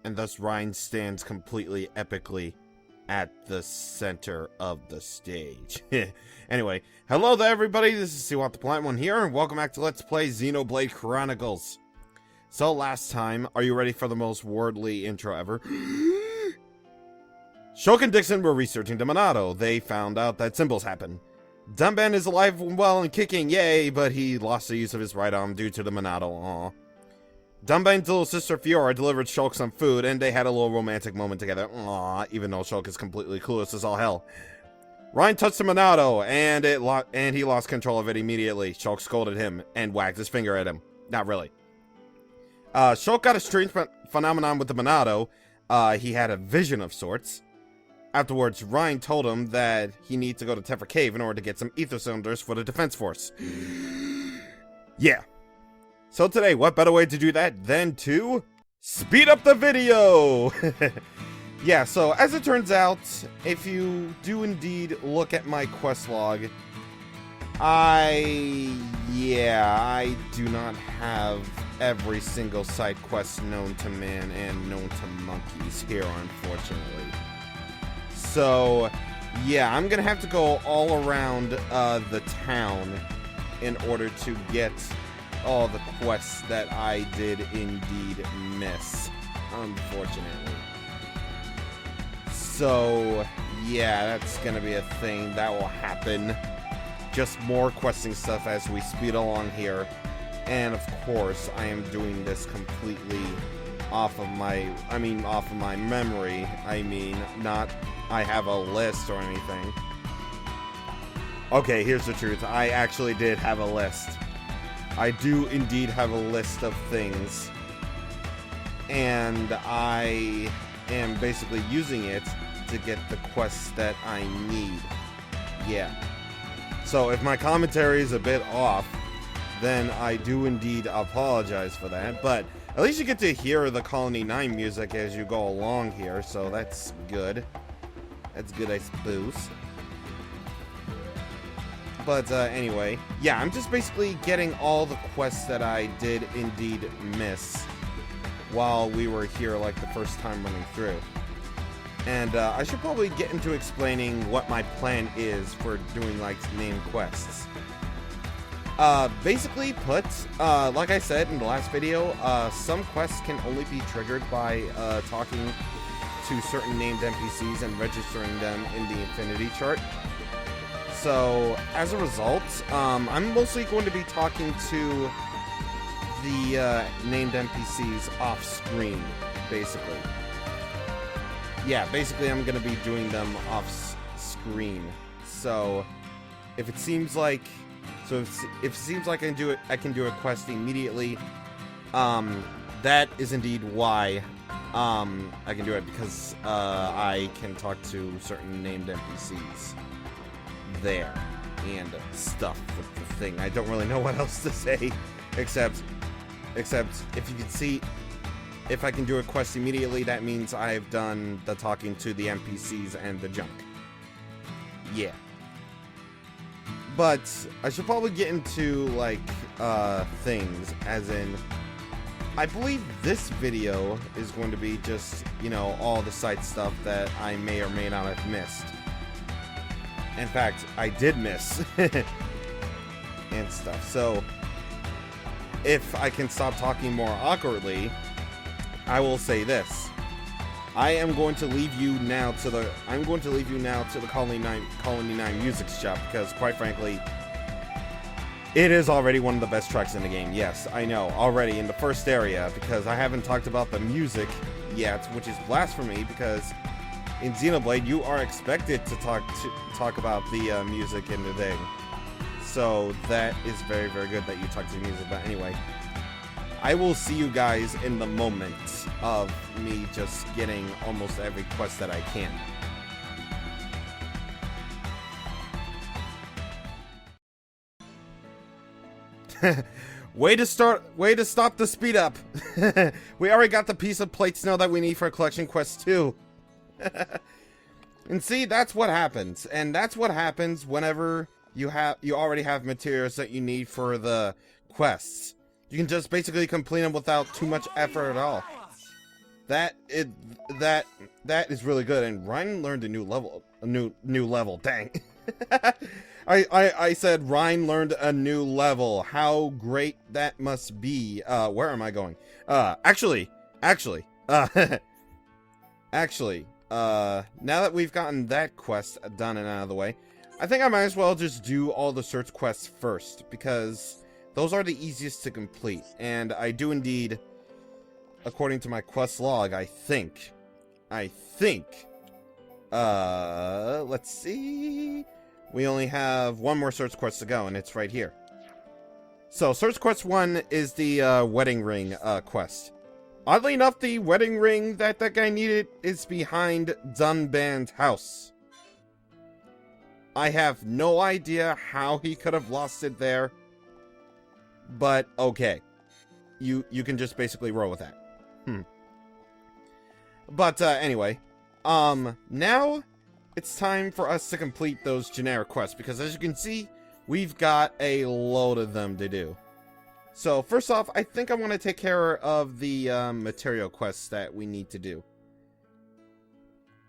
and thus Ryan stands completely epically at the center of the stage. Anyway, hello there everybody, this is CwapTheNintendin here, and welcome back to Let's Play Xenoblade Chronicles. So last time, are you ready for the most wordly intro ever? Shulk and Dixon were researching the Monado. They found out that symbols happen. Dunban is alive and well and kicking, yay, but he lost the use of his right arm due to the Monado, aw. Dunban's little sister Fiora delivered Shulk some food, and they had a little romantic moment together, aw, even though Shulk is completely clueless as all hell. Ryan touched the Monado, and he lost control of it immediately. Shulk scolded him, and wagged his finger at him. Not really. Shulk got a strange phenomenon with the Monado. He had a vision of sorts. Afterwards, Ryan told him that he needs to go to Tephra Cave in order to get some ether cylinders for the defense force. Yeah. So today, what better way to do that than to speed up the video? Yeah, so as it turns out, if you do indeed look at my quest log, I do not have every single side quest known to man and known to monkeys here, unfortunately. So, yeah, I'm gonna have to go all around the town in order to get all the quests that I did indeed miss, unfortunately. So, yeah, that's gonna be a thing that will happen. Just more questing stuff as we speed along here. And of course, I am doing this completely off of my memory. Not I have a list or anything. Okay, here's the truth. I actually did have a list. I do indeed have a list of things. And I am basically using it to get the quests that I need. Yeah. So if my commentary is a bit off, then I do indeed apologize for that. But at least you get to hear the Colony 9 music as you go along here, so that's good. That's good, I suppose. But anyway, yeah, I'm just basically getting all the quests that I did indeed miss while we were here, like, the first time running through. And I should probably get into explaining what my plan is for doing, like, named quests. Basically put, like I said in the last video, some quests can only be triggered by talking to certain named NPCs and registering them in the Infinity chart. So, as a result, I'm mostly going to be talking to the named NPCs off-screen, basically. Yeah, basically I'm going to be doing them off-screen. So, if it seems like I can do a quest immediately, that is indeed why I can do it, because I can talk to certain named NPCs there and stuff with the thing. I don't really know what else to say, except if you can see, if I can do a quest immediately, that means I've done the talking to the NPCs and the junk. Yeah. But I should probably get into, like, things, as in, I believe this video is going to be just, you know, all the side stuff that I may or may not have missed. In fact, I did miss. And stuff. So, if I can stop talking more awkwardly, I will say this. I am going to leave you now to the Colony 9 music shop, because quite frankly, it is already one of the best tracks in the game. Yes, I know, already in the first area, because I haven't talked about the music yet, which is blasphemy, because in Xenoblade you are expected to talk about the music in the thing. So that is very, very good that you talk to the music. But anyway, I will see you guys in the moment of me just getting almost every quest that I can. Way to stop the speed up. We already got the piece of plate snow that we need for collection quest 2. And see, that's what happens. And that's what happens whenever you already have materials that you need for the quests. You can just basically complete them without too much effort at all. That is really good. And Ryan learned a new level. New level. Dang. I said Ryan learned a new level. How great that must be. Where am I going? Actually, now that we've gotten that quest done and out of the way, I think I might as well just do all the search quests first, because those are the easiest to complete. And I do indeed, according to my quest log, I think, let's see, we only have one more search quest to go, and it's right here. So, search quest 1 is the wedding ring quest. Oddly enough, the wedding ring that guy needed is behind Dunband's house. I have no idea how he could have lost it there, but okay. You can just basically roll with that. But anyway, now it's time for us to complete those generic quests, because as you can see, we've got a load of them to do. So first off, I think I want to take care of the material quests that we need to do.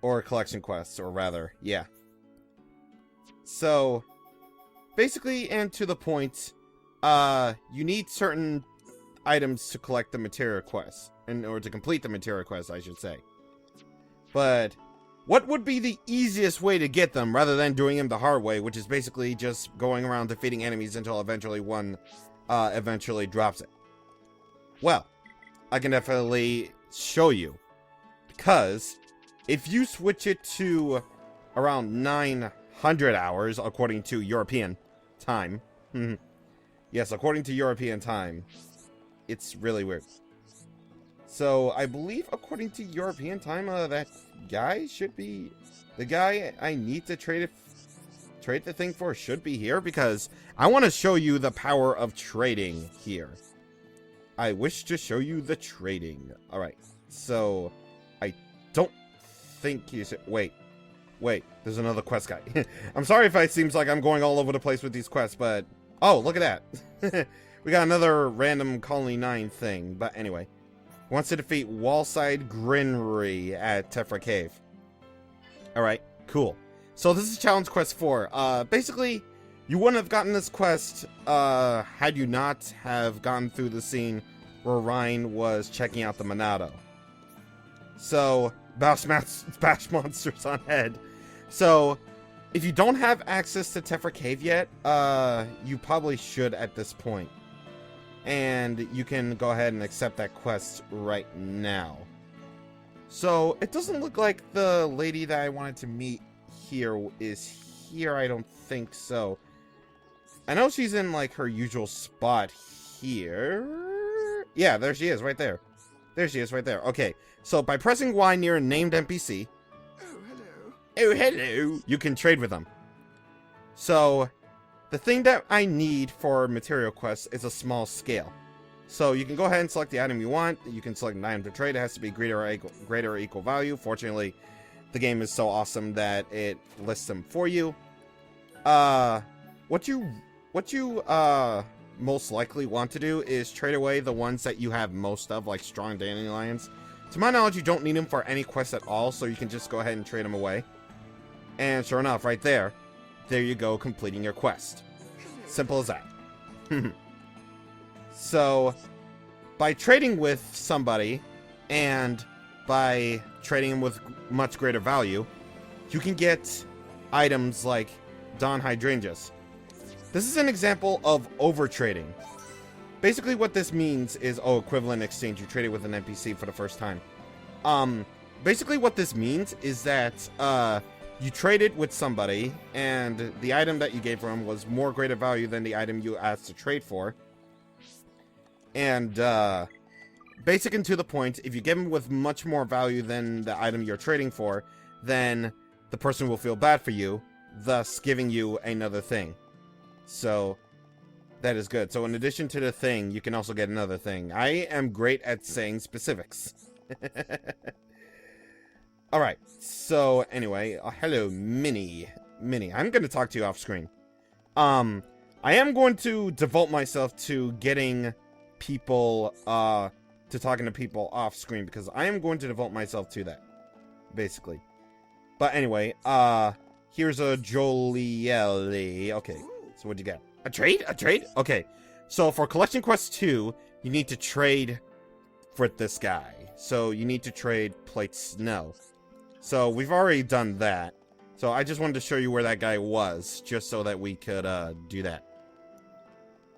Or collection quests, or rather, yeah. So, basically, and to the point, you need certain items to collect the material quests. In order to complete the material quests, I should say. But what would be the easiest way to get them, rather than doing them the hard way, which is basically just going around defeating enemies until eventually one eventually drops it? Well, I can definitely show you. Because if you switch it to around 900 hours, according to European time. Yes, according to European time. It's really weird. So, I believe, according to European time, that guy should be... The guy I need to trade the thing for should be here, because I want to show you the power of trading here. I wish to show you the trading. Alright, so... I don't think you should... Wait, there's another quest guy. I'm sorry if it seems like I'm going all over the place with these quests, but... Oh, look at that. We got another random Colony 9 thing, but anyway. Wants to defeat Wallside Grinnery at Tephra Cave. Alright, cool. So this is Challenge Quest 4. Basically, you wouldn't have gotten this quest had you not have gone through the scene where Ryan was checking out the Monado. So, bash monsters on head. So, if you don't have access to Tephra Cave yet, you probably should at this point. And you can go ahead and accept that quest right now. So, it doesn't look like the lady that I wanted to meet here is here. I don't think so. I know she's in, like, her usual spot here. Yeah, there she is, right there. There she is, right there. Okay, so by pressing Y near a named NPC... Oh, hello. You can trade with them. So, the thing that I need for material quests is a small scale. So, you can go ahead and select the item you want. You can select an item to trade. It has to be greater or equal value. Fortunately, the game is so awesome that it lists them for you. What you most likely want to do is trade away the ones that you have most of, like strong dandelions. To my knowledge, you don't need them for any quest at all, so you can just go ahead and trade them away. And sure enough, right there you go, completing your quest. Simple as that. So, by trading with somebody, and by trading them with much greater value, you can get items like Dawn Hydrangeas. This is an example of overtrading. Basically what this means is, equivalent exchange, you traded with an NPC for the first time. Basically what this means is that, you traded with somebody, and the item that you gave them was more greater value than the item you asked to trade for. And, basic and to the point, if you give them with much more value than the item you're trading for, then the person will feel bad for you, thus giving you another thing. So, that is good. So in addition to the thing, you can also get another thing. I am great at saying specifics. Alright, so anyway, hello, Minnie. I'm going to talk to you off screen. I am going to devote myself to getting people to talking to people off screen, because I am going to devote myself to that, basically. But anyway, here's a Jolieli. Okay, so what'd you get? A trade? A trade? Okay, so for Collection Quest 2, you need to trade for this guy. So you need to trade Plate Snow. So we've already done that. So I just wanted to show you where that guy was, just so that we could do that.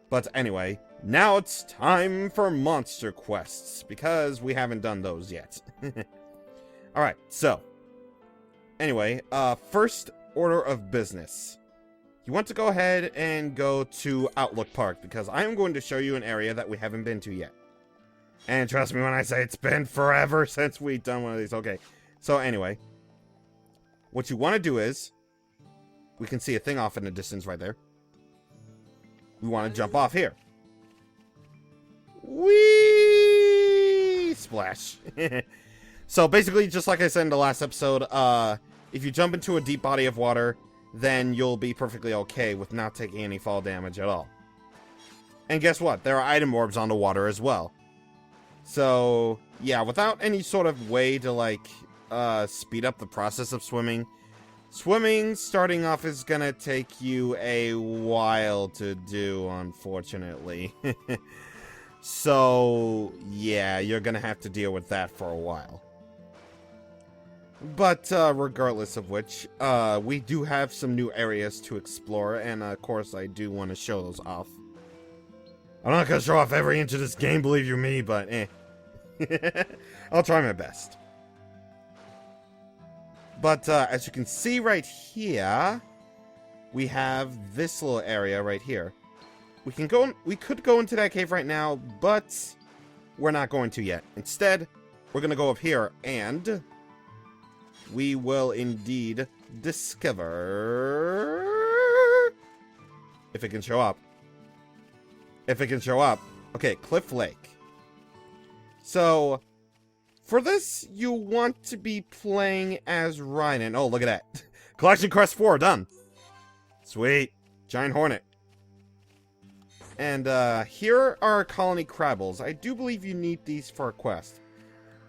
But anyway, now it's time for monster quests, because we haven't done those yet. Alright, so anyway, first order of business. You want to go ahead and go to Outlook Park, because I am going to show you an area that we haven't been to yet. And trust me when I say it's been forever since we've done one of these. Okay, so anyway, what you want to do is, we can see a thing off in the distance right there. We want to jump off here. Whee! Splash. So basically, just like I said in the last episode, if you jump into a deep body of water, then you'll be perfectly okay with not taking any fall damage at all. And guess what? There are item orbs on the water as well. So, yeah, without any sort of way to, like, speed up the process of swimming, starting off is gonna take you a while to do, unfortunately. So, yeah, you're gonna have to deal with that for a while. But, regardless of which, we do have some new areas to explore, and, of course, I do want to show those off. I'm not gonna show off every inch of this game, believe you me, but, I'll try my best. But, as you can see right here, we have this little area right here. We could go into that cave right now, but we're not going to yet. Instead, we're gonna go up here, and we will indeed discover, if it can show up. Okay, Cliff Lake. So, for this, you want to be playing as Ryan. Oh, look at that. Collection Quest 4, done. Sweet. Giant Hornet. And, here are Colony Crabbles. I do believe you need these for a quest.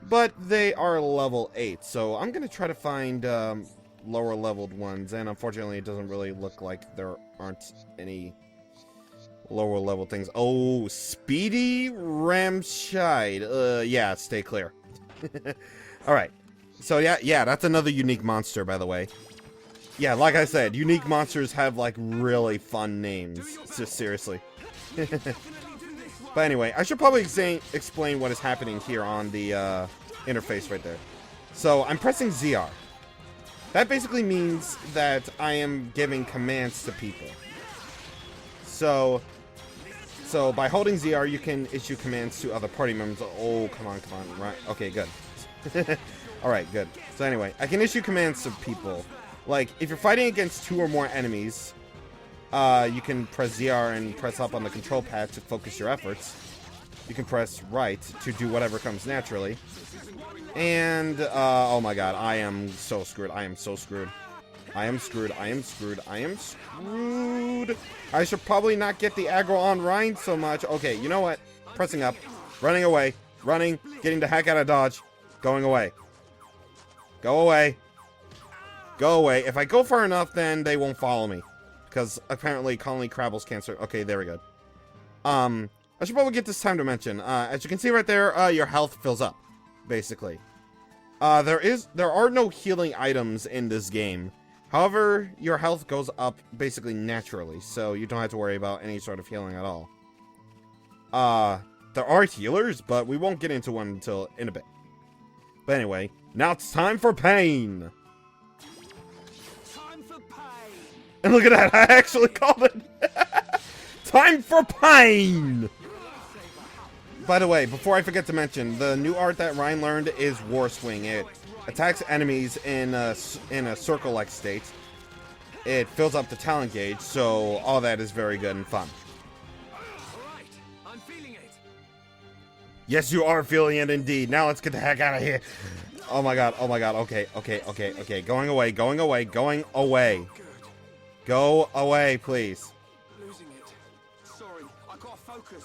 But they are level 8, so I'm gonna try to find, lower leveled ones. And unfortunately, it doesn't really look like there aren't any lower level things. Oh, Speedy Ramshide. Yeah, stay clear. Alright. So, yeah, that's another unique monster, by the way. Yeah, like I said, unique monsters have, like, really fun names. Just seriously. But anyway, I should probably explain what is happening here on the interface right there. So, I'm pressing ZR. That basically means that I am giving commands to people. So by holding ZR, you can issue commands to other party members. Oh, come on, right? Okay, good. Alright, good. So anyway, I can issue commands to people. Like, if you're fighting against 2 or more enemies, you can press ZR and press up on the control pad to focus your efforts. You can press right to do whatever comes naturally. And, oh my god, I am so screwed. I am so screwed. I am screwed. I should probably not get the aggro on Ryan so much. Okay, you know what? Pressing up, running away, getting the heck out of dodge, going away. Go away. If I go far enough, then they won't follow me. Because apparently Colony Crabbles can't start. Okay, there we go. I should probably get this time to mention. As you can see right there, your health fills up, basically. There are no healing items in this game. However, your health goes up basically naturally, so you don't have to worry about any sort of healing at all. There are healers, but we won't get into one until in a bit. But anyway, now it's time for pain! And look at that, I actually called it! Time for pain! By the way, before I forget to mention, the new art that Ryan learned is War Swing. It attacks enemies in a circle-like state. It fills up the talent gauge, so all that is very good and fun. Alright, I'm feeling it. Yes, you are feeling it indeed. Now let's get the heck out of here. Oh my god, okay. Going away. Go away, please. Losing it. Sorry, I got focus.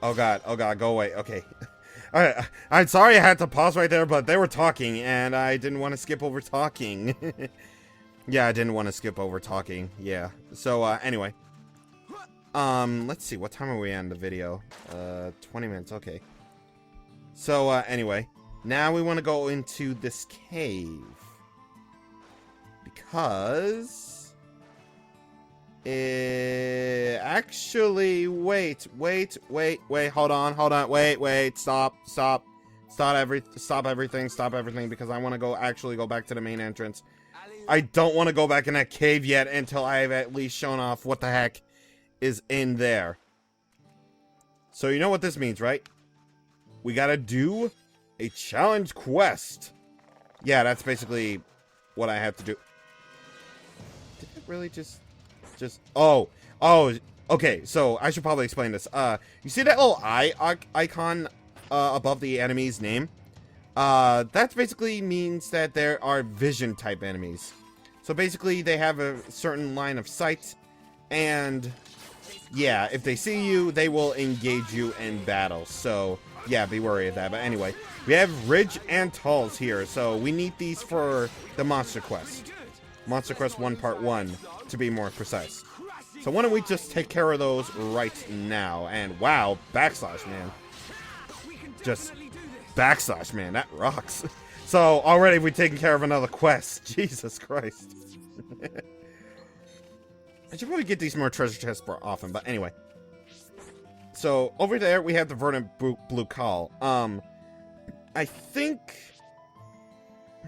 Oh god, go away. Okay. I'm sorry I had to pause right there, but they were talking, and I didn't want to skip over talking. Yeah, I didn't want to skip over talking. Yeah. So, anyway. Let's see. What time are we on the video? 20 minutes. Okay. So, anyway. Now we want to go into this cave. Because... actually, wait, hold on, wait, stop, everything, because I want to actually go back to the main entrance. I don't want to go back in that cave yet until I've at least shown off what the heck is in there. So you know what this means, right? We gotta do a challenge quest. Yeah, that's basically what I have to do. Did it really just oh, okay, so I should probably explain this. You see that little eye icon above the enemy's name? That basically means that there are vision type enemies. So basically they have a certain line of sight, and yeah, if they see you, they will engage you in battle. So yeah, be wary of that. But anyway, we have Ridge and Talls here, so we need these for the Monster Quest. Monster Quest 1 Part 1, to be more precise. So why don't we just take care of those right now? And wow, backslash, man. Just backslash, man, that rocks. So already we've taken care of another quest. Jesus Christ. I should probably get these more treasure chests more often, but anyway. So over there we have the verdant blue call. I think...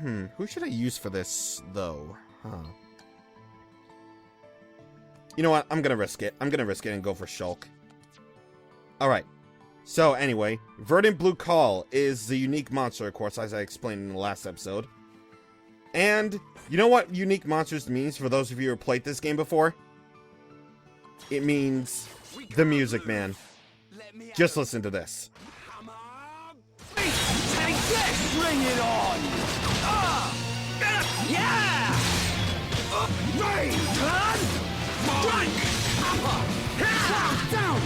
who should I use for this, though? Huh. You know what? I'm gonna risk it. I'm gonna risk it and go for Shulk. Alright. So, anyway, Verdant Blue Call is the unique monster, of course, as I explained in the last episode. And, you know what unique monsters means for those of you who have played this game before? It means the music, man. Just listen to this. Take this! Bring it on! Yeah! Rain! Turn! Strike! Down!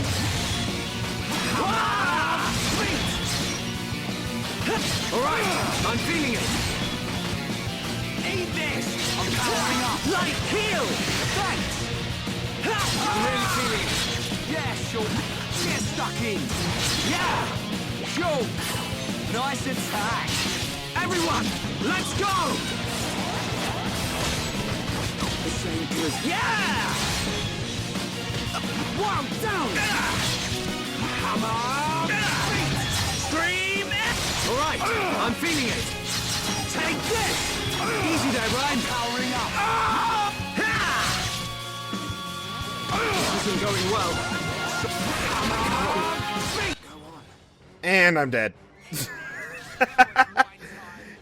Alright, I'm feeling it! Eat this! I'm powering up! Light heal! Thanks! I'm really feeling it! Yeah, sure! Get stuck in! Yeah! Sure! Nice attack! Everyone, let's go! The same good. Yeah! One down! Hammer! Scream! Alright, I'm feeling it! Take this! Easy there, Ryan! Powering up! This isn't going well. And I'm dead.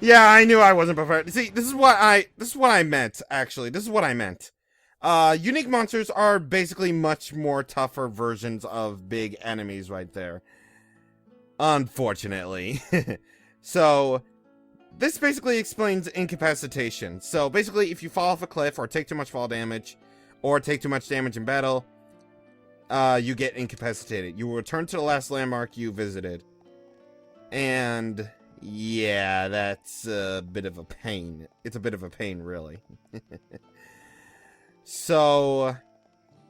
Yeah, I knew I wasn't prepared. See, this is what I meant, actually. This is what I meant. Unique monsters are basically much more tougher versions of big enemies right there. Unfortunately. So, this basically explains incapacitation. So, basically, if you fall off a cliff, or take too much fall damage, or take too much damage in battle, you get incapacitated. You will return to the last landmark you visited. And... yeah, that's a bit of a pain. It's a bit of a pain, really. So,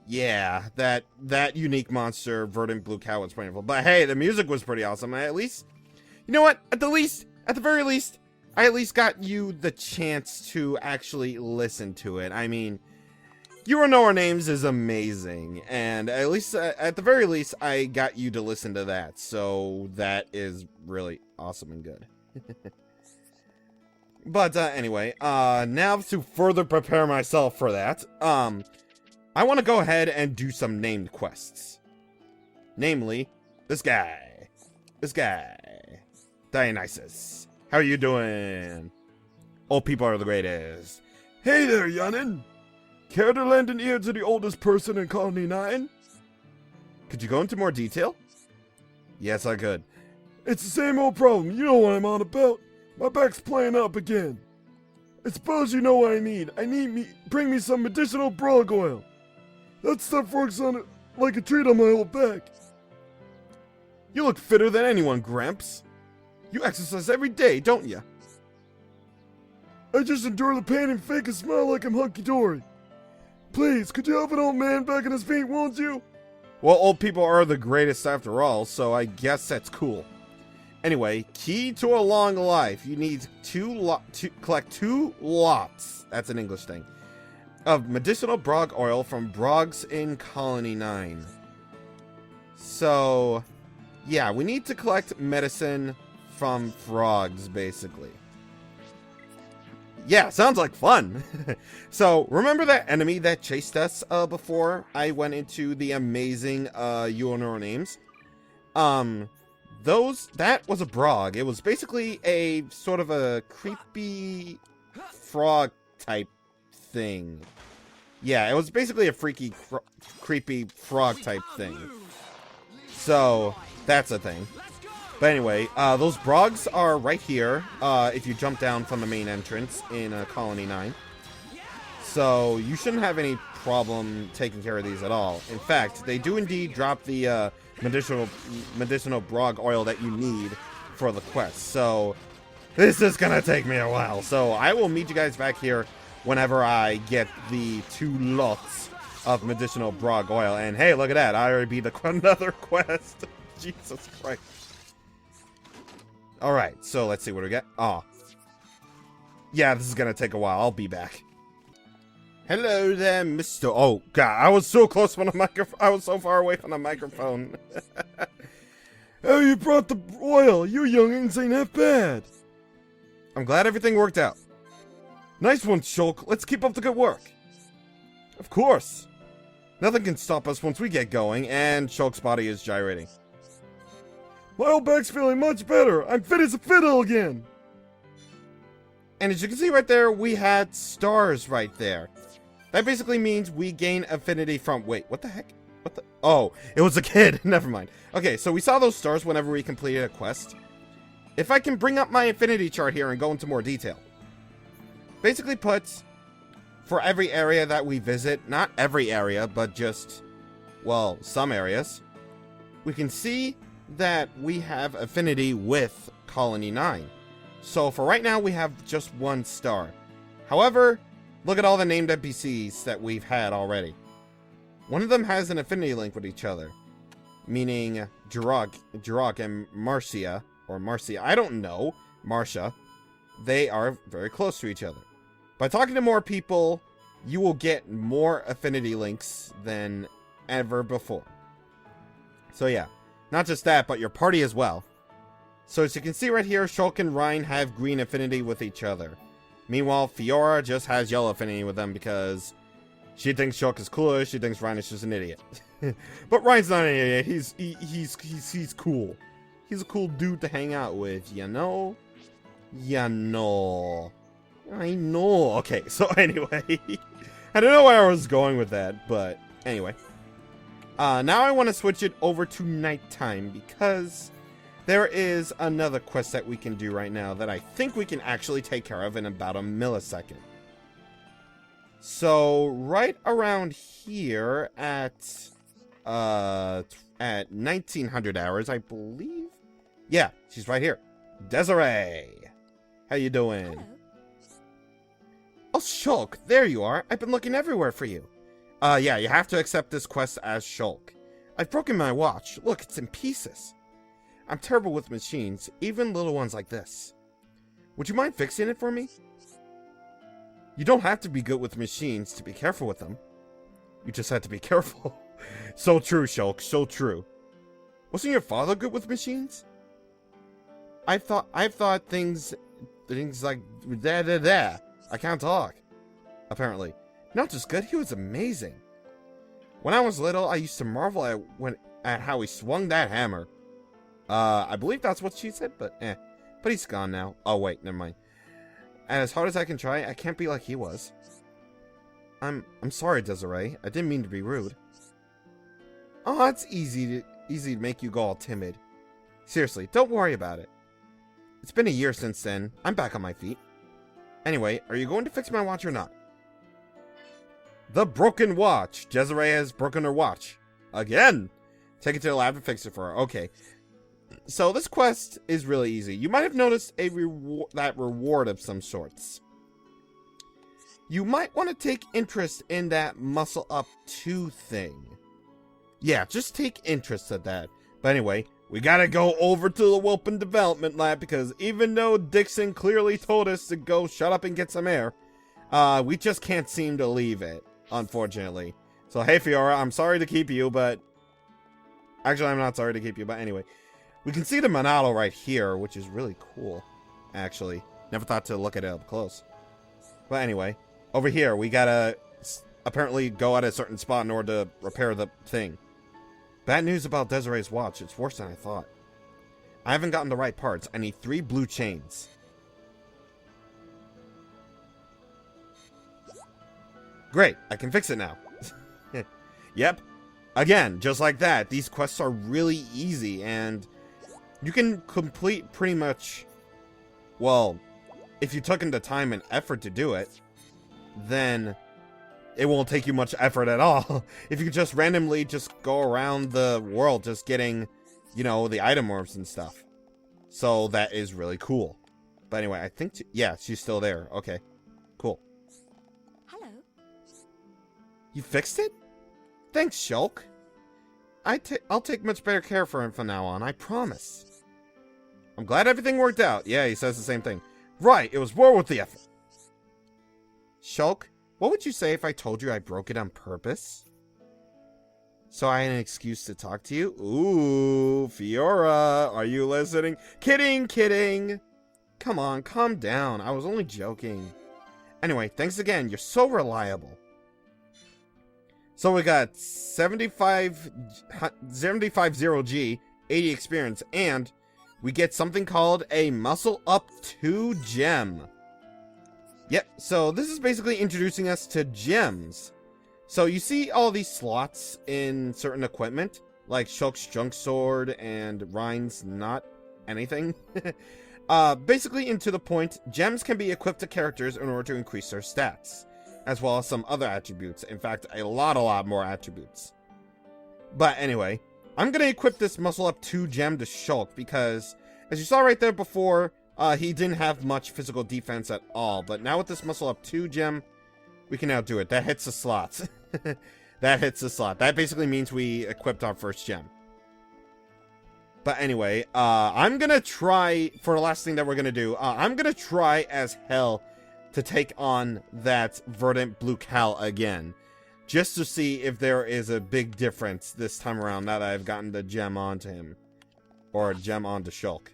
yeah, that unique monster, Verdant Blue Cow, was painful. But hey, the music was pretty awesome. At least, you know what? At the very least, I at least got you the chance to actually listen to it. I mean, You Will Know Our Names is amazing, and at least, at the very least, I got you to listen to that. So that is really awesome and good. But anyway, now to further prepare myself for that, I want to go ahead and do some named quests. Namely, this guy, Dionysus. How are you doing? Old people are the greatest. Hey there, Youngin. Care to lend an ear to the oldest person in Colony 9? Could you go into more detail? Yes, I could. It's the same old problem, you know what I'm on about. My back's playing up again. I suppose you know what I need. Bring me some medicinal brog oil. That stuff works on it like a treat on my old back. You look fitter than anyone, Gramps. You exercise every day, don't you? I just endure the pain and fake a smile like I'm hunky-dory. Please, could you help an old man back in his feet, won't you? Well, old people are the greatest after all, so I guess that's cool. Anyway, key to a long life. You need to collect 2 lots. That's an English thing. Of medicinal brog oil from Brogs in Colony 9. So, yeah, we need to collect medicine from frogs, basically. Yeah, sounds like fun. So, remember that enemy that chased us before I went into the amazing UNO names? That was a brog. It was basically a sort of a creepy frog type thing. Yeah, it was basically a freaky, creepy frog type thing. So, that's a thing. But anyway, those brogs are right here, if you jump down from the main entrance in Colony 9. So, you shouldn't have any problem taking care of these at all. In fact, they do indeed drop the medicinal brog oil that you need for the quest. So, this is gonna take me a while. So, I will meet you guys back here whenever I get the 2 lots of medicinal brog oil. And hey, look at that. I already beat another quest. Jesus Christ. Alright, so let's see what we get. Oh. Yeah, this is gonna take a while. I'll be back. Hello there, Mr. Oh, God. I was so close from the microphone. I was so far away from the microphone. Oh, you brought the oil. You youngins ain't half bad. I'm glad everything worked out. Nice one, Shulk. Let's keep up the good work. Of course. Nothing can stop us once we get going, and Shulk's body is gyrating. My old back's feeling much better. I'm fit as a fiddle again. And as you can see right there, we had stars right there. That basically means we gain affinity from... Wait, what the heck? What the... Oh, it was a kid. Never mind. Okay, so we saw those stars whenever we completed a quest. If I can bring up my affinity chart here and go into more detail. Basically put, for every area that we visit, not every area, but just, well, some areas, we can see that we have affinity with Colony 9. So for right now, we have just 1 star. However, look at all the named NPCs that we've had already. One of them has an affinity link with each other, meaning Jirok and Marcia, or Marcia, I don't know, Marcia, they are very close to each other. By talking to more people, you will get more affinity links than ever before. So yeah, not just that, but your party as well. So as you can see right here, Shulk and Ryan have green affinity with each other. Meanwhile, Fiora just has yellow affinity with them because she thinks Shulk is cooler, she thinks Ryan is just an idiot. But Ryan's not an idiot, he's cool. He's a cool dude to hang out with, you know? You know. I know. Okay, so anyway. I don't know where I was going with that, but anyway. Now I want to switch it over to nighttime because there is another quest that we can do right now that I think we can actually take care of in about a millisecond. So right around here at 1900 hours, I believe. Yeah, she's right here. Desiree. How you doing? Hello. Oh, Shulk, there you are. I've been looking everywhere for you. Yeah, you have to accept this quest as Shulk. I've broken my watch. Look, it's in pieces. I'm terrible with machines, even little ones like this. Would you mind fixing it for me? You don't have to be good with machines to be careful with them. You just have to be careful. So true, Shulk, so true. Wasn't your father good with machines? I've thought things like da. I can't talk. Apparently. Not just good, he was amazing. When I was little, I used to marvel at how he swung that hammer. I believe that's what she said, but But he's gone now. Oh wait, never mind. And as hard as I can try, I can't be like he was. I'm sorry, Desiree. I didn't mean to be rude. Oh, it's easy to make you go all timid. Seriously, don't worry about it. It's been a year since then. I'm back on my feet. Anyway, are you going to fix my watch or not? The broken watch. Desiree has broken her watch. Again. Take it to the lab to fix it for her. Okay. So this quest is really easy. You might have noticed a reward of some sorts. You might want to take interest in that muscle up 2 thing. Yeah, just take interest in that. But anyway, we gotta go over to the Whoopin' Development Lab because even though Dixon clearly told us to go shut up and get some air, we just can't seem to leave it, unfortunately. So hey Fiora, I'm sorry to keep you, but... Actually, I'm not sorry to keep you, but anyway. We can see the Monado right here, which is really cool, actually. Never thought to look at it up close. But anyway, over here, we gotta apparently go at a certain spot in order to repair the thing. Bad news about Desiree's watch. It's worse than I thought. I haven't gotten the right parts. I need 3 blue chains. Great, I can fix it now. Yep. Again, just like that. These quests are really easy, and you can complete pretty much... Well, if you took in the time and effort to do it, then it won't take you much effort at all. If you could just randomly just go around the world just getting, you know, the item orbs and stuff. So that is really cool. But anyway, I think... yeah, she's still there. Okay, cool. Hello. You fixed it? Thanks, Shulk. I'll take much better care for him from now on, I promise. I'm glad everything worked out. Yeah, he says the same thing. Right, it was well worth the effort. Shulk, what would you say if I told you I broke it on purpose? So I had an excuse to talk to you? Ooh, Fiora, are you listening? Kidding, kidding. Come on, calm down. I was only joking. Anyway, thanks again. You're so reliable. So we got 0G, 80 experience, and we get something called a Muscle Up 2 gem. Yep, so this is basically introducing us to gems. So you see all these slots in certain equipment, like Shulk's Junk Sword and Ryan's Not Anything. Basically, and to the point, gems can be equipped to characters in order to increase their stats, as well as some other attributes. In fact, a lot more attributes. But anyway, I'm going to equip this Muscle Up 2 gem to Shulk because, as you saw right there before, he didn't have much physical defense at all. But now with this Muscle Up 2 gem, we can now do it. That hits the slots. That hits the slot. That basically means we equipped our first gem. But anyway, I'm going to try, for the last thing that we're going to do, I'm going to try as hell to take on that Verdant Blue Cal again. Just to see if there is a big difference this time around now that I've gotten the gem onto him. Or a gem onto Shulk.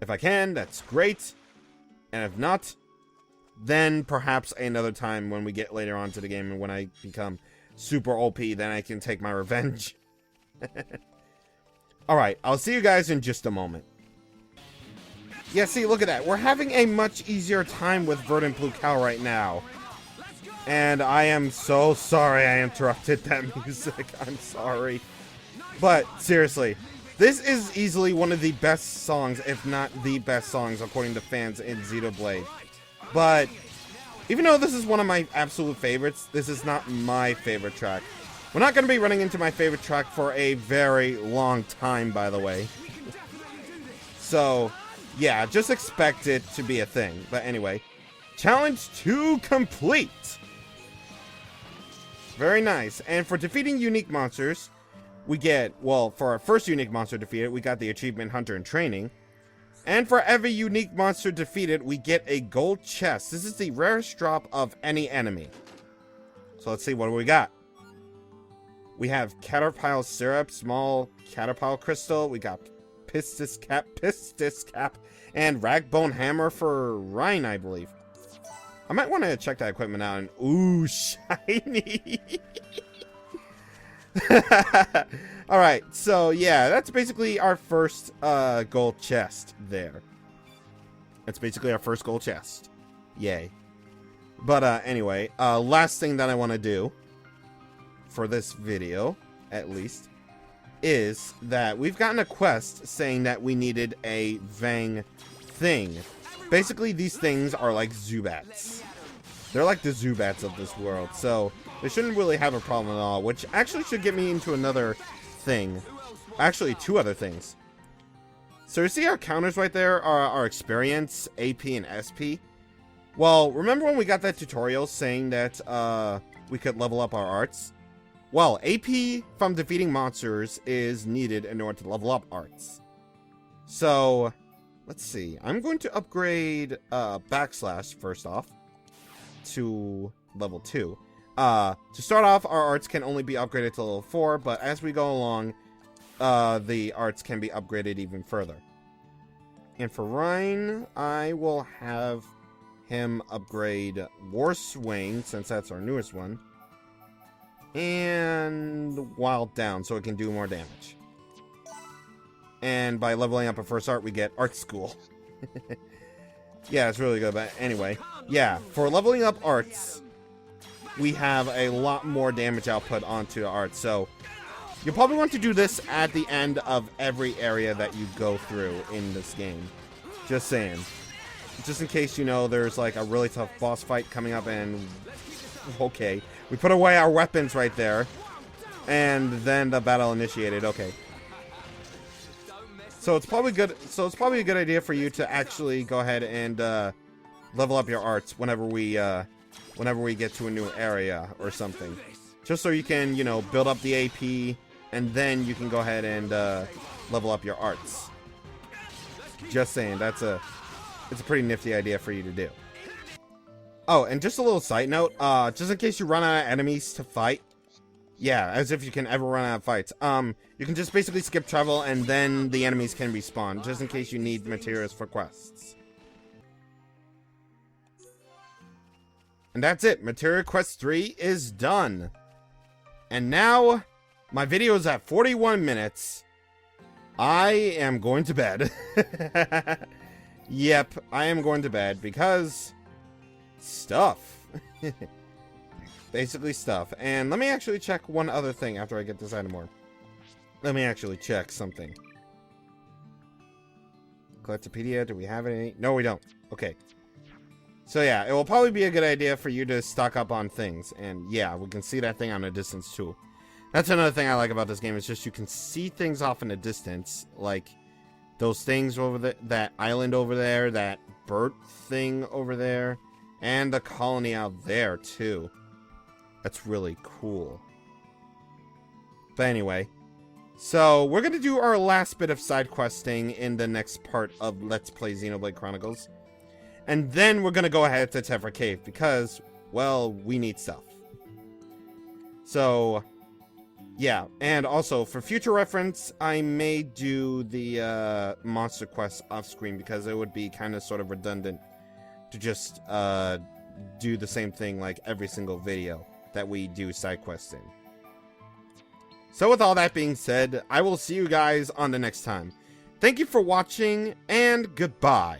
If I can, that's great. And if not, then perhaps another time when we get later on to the game and when I become super OP, then I can take my revenge. Alright, I'll see you guys in just a moment. Yeah, see, look at that. We're having a much easier time with Verdant Blue Cow right now. And I am so sorry I interrupted that music. I'm sorry. But, seriously, this is easily one of the best songs, if not the best songs, according to fans in Xenoblade. But, even though this is one of my absolute favorites, this is not my favorite track. We're not going to be running into my favorite track for a very long time, by the way. So, yeah, just expect it to be a thing. But anyway, challenge 2 complete. Very nice. And for defeating unique monsters, we get, well, for our first unique monster defeated, we got the achievement Hunter in Training. And for every unique monster defeated, we get a gold chest. This is the rarest drop of any enemy. So let's see, what do we got? We have Caterpillar Syrup, Small Caterpillar Crystal. We got Pistis Cap, and Ragbone Hammer for Ryan, I believe. I might want to check that equipment out and... Ooh, shiny! Alright, so yeah, that's basically our first gold chest there. That's basically our first gold chest. Yay. But anyway, last thing that I want to do, for this video, at least, is that we've gotten a quest saying that we needed a Vang thing. Basically, these things are like Zubats. They're like the Zubats of this world, so they shouldn't really have a problem at all, which actually should get me into another thing. Actually, 2 other things. So you see our counters right there are our experience, AP, and SP. Well, remember when we got that tutorial saying that we could level up our arts? Well, AP from defeating monsters is needed in order to level up arts. So, let's see. I'm going to upgrade backslash first off to level 2. To start off, our arts can only be upgraded to level 4, but as we go along, the arts can be upgraded even further. And for Ryan, I will have him upgrade War Swing, since that's our newest one, and Wild Down, so it can do more damage. And by leveling up a first art, we get Art School. Yeah, it's really good, but anyway. Yeah, for leveling up arts, we have a lot more damage output onto art, so you'll probably want to do this at the end of every area that you go through in this game. Just saying. Just in case, you know, there's like a really tough boss fight coming up and... Okay. We put away our weapons right there. And then the battle initiated. Okay. So it's probably good. So it's probably a good idea for you to actually go ahead and level up your arts whenever we get to a new area or something. Just so you can, you know, build up the AP, and then you can go ahead and level up your arts. Just saying, it's a pretty nifty idea for you to do. Oh, and just a little side note, just in case you run out of enemies to fight, yeah, as if you can ever run out of fights, you can just basically skip travel, and then the enemies can respawn, just in case you need materials for quests. And that's it, Materia Quest 3 is done. And now, my video is at 41 minutes. I am going to bed. Yep, I am going to bed because stuff. Basically stuff. And let me actually check one other thing after I get this item more. Let me actually check something. Collectopedia, do we have any? No, we don't. Okay. So yeah, it will probably be a good idea for you to stock up on things. And yeah, we can see that thing on a distance too. That's another thing I like about this game, is just you can see things off in a distance. Like those things over there, that island over there, that bird thing over there, and the colony out there too. That's really cool. But anyway, so we're going to do our last bit of side questing in the next part of Let's Play Xenoblade Chronicles. And then we're going to go ahead to Tephra Cave because, well, we need stuff. So, yeah. And also, for future reference, I may do the monster quest off screen because it would be kind of sort of redundant to just do the same thing like every single video that we do side quests in. So with all that being said, I will see you guys on the next time. Thank you for watching, and goodbye.